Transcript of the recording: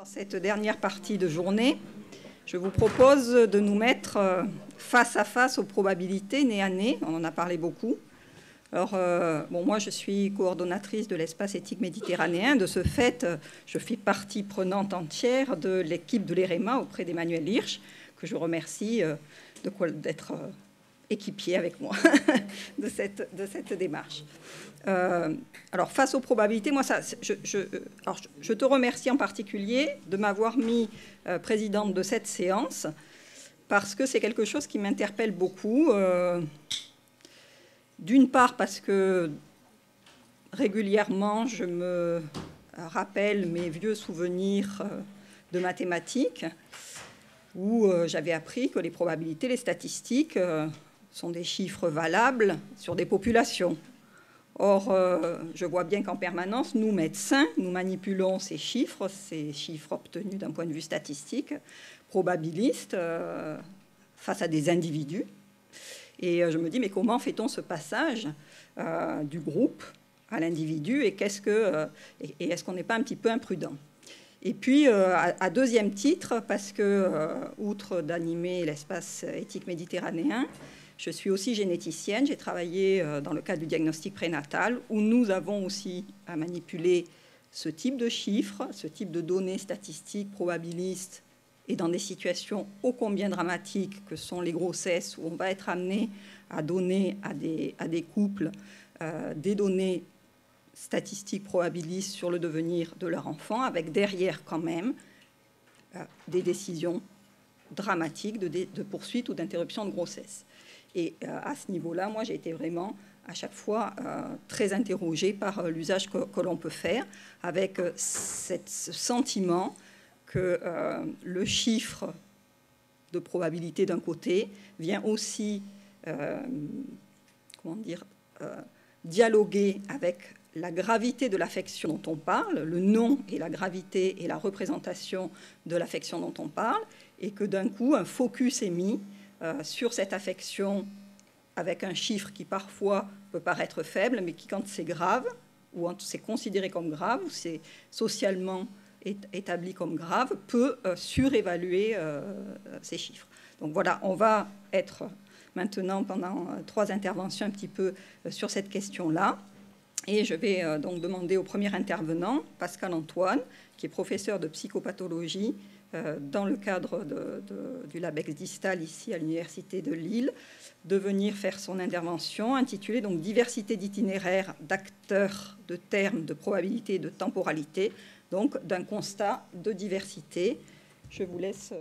Dans cette dernière partie de journée, je vous propose de nous mettre face à face aux probabilités nez à nez. On en a parlé beaucoup. Alors, moi, je suis coordonnatrice de l'espace éthique méditerranéen. De ce fait, je fais partie prenante entière de l'équipe de l'EREMA auprès d'Emmanuel Hirsch, que je remercie d'être équipier avec moi de cette démarche. Alors, face aux probabilités, moi, je te remercie en particulier de m'avoir mis présidente de cette séance, parce que c'est quelque chose qui m'interpelle beaucoup. D'une part, parce que régulièrement, je me rappelle mes vieux souvenirs de mathématiques, où j'avais appris que les probabilités, les statistiques, sont des chiffres valables sur des populations. Or, je vois bien qu'en permanence, nous, médecins, nous manipulons ces chiffres obtenus d'un point de vue statistique, probabiliste, face à des individus. Et je me dis, mais comment fait-on ce passage du groupe à l'individu et est-ce qu'on n'est pas un petit peu imprudent? Et puis, à deuxième titre, parce que, outre d'animer l'espace éthique méditerranéen, je suis aussi généticienne. J'ai travaillé dans le cadre du diagnostic prénatal, où nous avons aussi à manipuler ce type de chiffres, ce type de données statistiques, probabilistes, et dans des situations ô combien dramatiques que sont les grossesses, où on va être amené à donner à des couples des données statistiques probabilistes sur le devenir de leur enfant, avec derrière quand même des décisions dramatiques de poursuite ou d'interruption de grossesse. Et à ce niveau-là, moi, j'ai été vraiment à chaque fois très interrogée par l'usage que l'on peut faire, avec ce sentiment que le chiffre de probabilité d'un côté vient aussi dialoguer avec la gravité de l'affection dont on parle, le nom et la gravité et la représentation de l'affection dont on parle, et que d'un coup, un focus est mis sur cette affection avec un chiffre qui parfois peut paraître faible, mais qui, quand c'est grave, ou c'est considéré comme grave, ou c'est socialement établi comme grave, peut surévaluer ces chiffres. Donc voilà, on va être maintenant pendant 3 interventions un petit peu sur cette question-là. Et je vais donc demander au premier intervenant, Pascal Antoine, qui est professeur de psychopathologie dans le cadre du LabEx Distal ici à l'Université de Lille, de venir faire son intervention intitulée donc « Diversité d'itinéraires, d'acteurs, de termes, de probabilité et de temporalité », donc d'un constat de diversité. Je vous laisse...